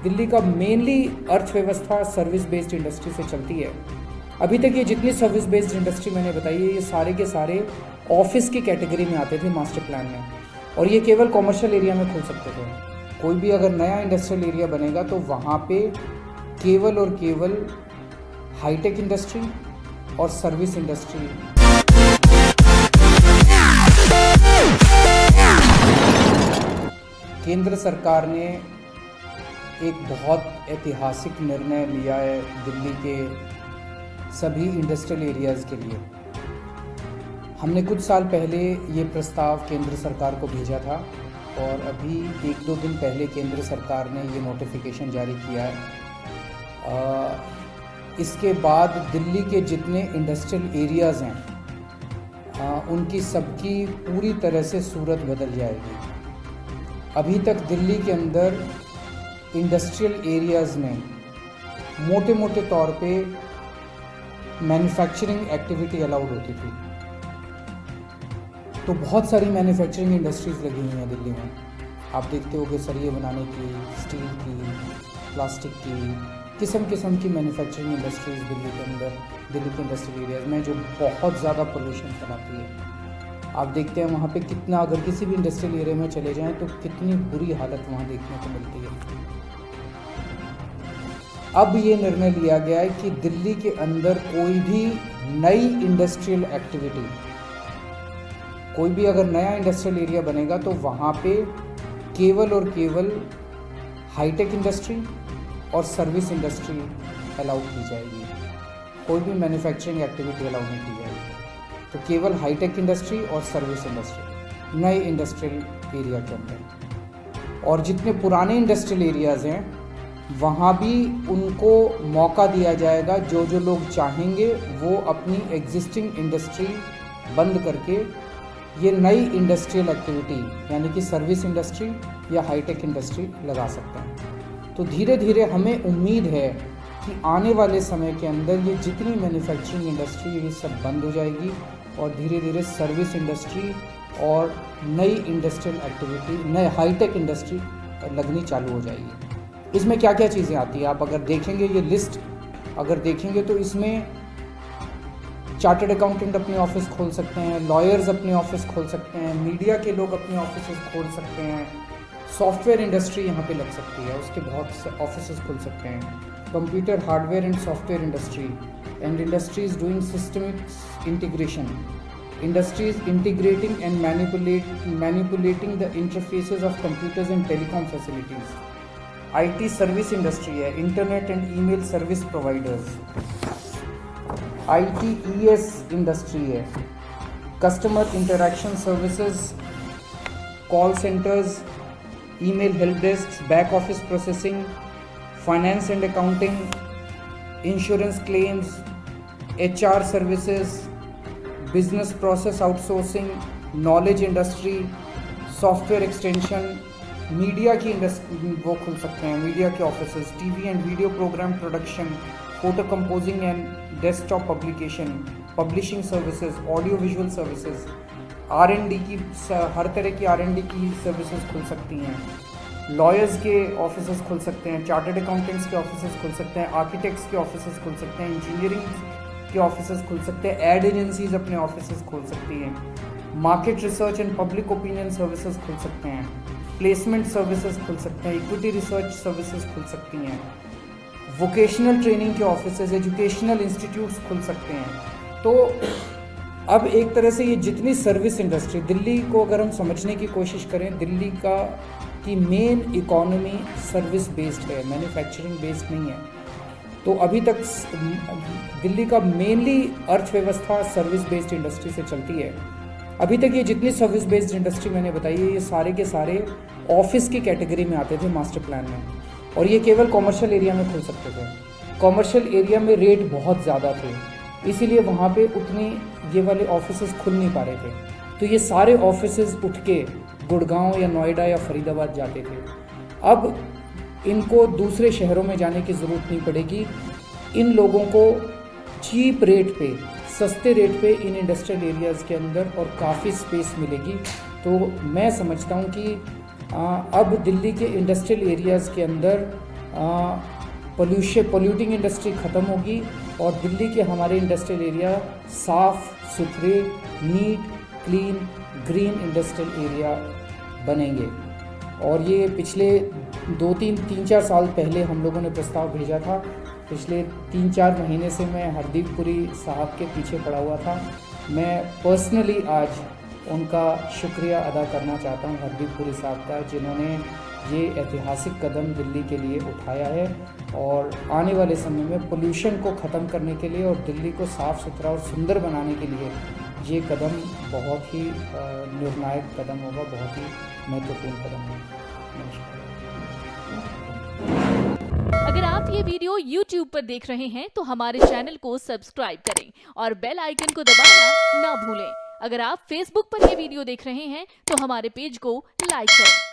दिल्ली का मेनली अर्थव्यवस्था service based industry से चलती है। अभी तक ये जितनी सर्विस बेस्ड इंडस्ट्री मैंने बताई है, ये सारे के सारे ऑफिस की कैटेगरी में आते थे मास्टर प्लान में, और ये केवल कॉमर्शियल एरिया में खुल सकते थे। कोई भी अगर नया इंडस्ट्रियल एरिया बनेगा तो वहाँ पे केवल और केवल हाईटेक इंडस्ट्री और सर्विस इंडस्ट्री केंद्र सरकार ने एक बहुत ऐतिहासिक निर्णय लिया है दिल्ली के सभी इंडस्ट्रियल एरियाज़ के लिए। हमने कुछ साल पहले ये प्रस्ताव केंद्र सरकार को भेजा था और अभी 1-2 दिन पहले केंद्र सरकार ने ये नोटिफिकेशन जारी किया है। इसके बाद दिल्ली के जितने इंडस्ट्रियल एरियाज़ हैं उनकी सबकी पूरी तरह से सूरत बदल जाएगी। अभी तक दिल्ली के अंदर इंडस्ट्रियल एरियाज़ में मोटे मोटे तौर पे मैन्युफैक्चरिंग एक्टिविटी अलाउड होती थी। तो बहुत सारी मैन्युफैक्चरिंग इंडस्ट्रीज़ लगी हुई हैं दिल्ली में। आप देखते होंगे सरिये बनाने की, स्टील की, प्लास्टिक की, किस्म किस्म की मैन्युफैक्चरिंग इंडस्ट्रीज़ दिल्ली के अंदर, दिल्ली के इंडस्ट्रियल एरियाज़ में, जो बहुत ज़्यादा पोल्यूशन फैलाती है। आप देखते हैं वहाँ पे कितना, अगर किसी भी इंडस्ट्रियल एरिया में चले जाएं तो कितनी बुरी हालत वहाँ देखने को मिलती है। अब ये निर्णय लिया गया है कि दिल्ली के अंदर कोई भी नई इंडस्ट्रियल एक्टिविटी, कोई भी अगर नया इंडस्ट्रियल एरिया बनेगा तो वहाँ पे केवल और केवल हाईटेक इंडस्ट्री और सर्विस इंडस्ट्री अलाउ की जाएगी। कोई भी मैन्युफैक्चरिंग एक्टिविटी अलाउ नहीं की जाएगी। तो केवल हाईटेक इंडस्ट्री और सर्विस इंडस्ट्री नए इंडस्ट्रियल एरिया के अंदर। और जितने पुराने इंडस्ट्रियल एरियाज़ हैं वहाँ भी उनको मौका दिया जाएगा। जो जो लोग चाहेंगे वो अपनी एग्जिस्टिंग इंडस्ट्री बंद करके ये नई इंडस्ट्रियल एक्टिविटी यानी कि सर्विस इंडस्ट्री या हाईटेक इंडस्ट्री लगा सकते हैं। तो धीरे धीरे हमें उम्मीद है कि आने वाले समय के अंदर ये जितनी मैन्युफैक्चरिंग इंडस्ट्री ये सब बंद हो जाएगी और धीरे धीरे सर्विस इंडस्ट्री और नई इंडस्ट्रियल एक्टिविटी, नए हाईटेक इंडस्ट्री लगनी चालू हो जाएगी। इसमें क्या क्या चीज़ें आती हैं, आप अगर देखेंगे ये लिस्ट अगर देखेंगे तो इसमें चार्टर्ड अकाउंटेंट अपने ऑफिस खोल सकते हैं, लॉयर्स अपने ऑफिस खोल सकते हैं, मीडिया के लोग अपने ऑफिस खोल सकते हैं, सॉफ्टवेयर इंडस्ट्री यहाँ पे लग सकती है, उसके बहुत से ऑफिस खुल सकते हैं, computer hardware and software industry and industries doing systemic integration, industries integrating and manipulating the interfaces of computers and telecom facilities. IT service industry है, internet and email service providers. ITES industry है, customer interaction services, call centres, email help desk, back office processing, finance and accounting, insurance claims, HR services, business process outsourcing, knowledge industry, software extension, media की industry वो खुल सकते हैं, media के offices, TV and video programme production, photo composing and desktop publication, publishing services, audio visual services, R&D की हर तरह की R&D की सर्विसेज खुल सकती हैं, लॉयर्स के ऑफिसेज खुल सकते हैं, चार्टर्ड अकाउंटेंट्स के ऑफिसेज खुल सकते हैं, आर्किटेक्ट्स के ऑफिसेज खुल सकते हैं, इंजीनियरिंग के ऑफिसेज खुल सकते हैं, एड एजेंसीज अपने ऑफिसेज खोल सकती हैं, market research and public opinion services खुल सकते हैं, प्लेसमेंट सर्विसेज खुल सकते हैं, इक्विटी रिसर्च सर्विसेज खुल सकती हैं, वोकेशनल ट्रेनिंग के ऑफिसेज, एजुकेशनल इंस्टीट्यूट्स खुल सकते हैं। तो अब एक तरह से ये जितनी सर्विस इंडस्ट्री दिल्ली को अगर हम समझने की कोशिश करें, दिल्ली की मेन इकोनॉमी सर्विस बेस्ड है, मैन्युफैक्चरिंग बेस्ड नहीं है। तो अभी तक दिल्ली का मेनली अर्थव्यवस्था सर्विस बेस्ड इंडस्ट्री से चलती है। अभी तक ये जितनी सर्विस बेस्ड इंडस्ट्री मैंने बताई है, ये सारे के सारे ऑफिस की कैटेगरी में आते थे मास्टर प्लान में, और ये केवल कॉमर्शियल एरिया में खुल सकते थे। कॉमर्शियल एरिया में रेट बहुत ज़्यादा थे, इसीलिए वहाँ पे उतने ये वाले ऑफिसेज खुल नहीं पा रहे थे। तो ये सारे ऑफिसेज उठ के गुड़गांव या नोएडा या फरीदाबाद जाते थे। अब इनको दूसरे शहरों में जाने की ज़रूरत नहीं पड़ेगी। इन लोगों को चीप रेट पे, सस्ते रेट पे इन इंडस्ट्रियल एरियाज़ के अंदर और काफ़ी स्पेस मिलेगी। तो मैं समझता हूँ कि अब दिल्ली के इंडस्ट्रियल एरियाज़ के अंदर पोल्यूटिंग इंडस्ट्री ख़त्म होगी और दिल्ली के हमारे इंडस्ट्रियल एरिया साफ़ सुथरे, neat, clean, green industrial area बनेंगे। और ये पिछले 3-4 साल पहले हम लोगों ने प्रस्ताव भेजा था। पिछले 3-4 महीने से मैं हरदीप पुरी साहब के पीछे पड़ा हुआ था। मैं पर्सनली आज उनका शुक्रिया अदा करना चाहता हूं, हरदीप पुरी साहब का, जिन्होंने ये ऐतिहासिक कदम दिल्ली के लिए उठाया है और आने वाले समय में पोल्यूशन को ख़त्म करने के लिए और दिल्ली को साफ़ सुथरा और सुंदर बनाने के लिए ये कदम बहुत ही निर्णायक कदम होगा, बहुत ही महत्वपूर्ण कदम होगा। अगर आप ये वीडियो YouTube पर देख रहे हैं तो हमारे चैनल को सब्सक्राइब करें और बेल आइकन को दबाना ना भूलें। अगर आप Facebook पर ये वीडियो देख रहे हैं तो हमारे पेज को लाइक करें।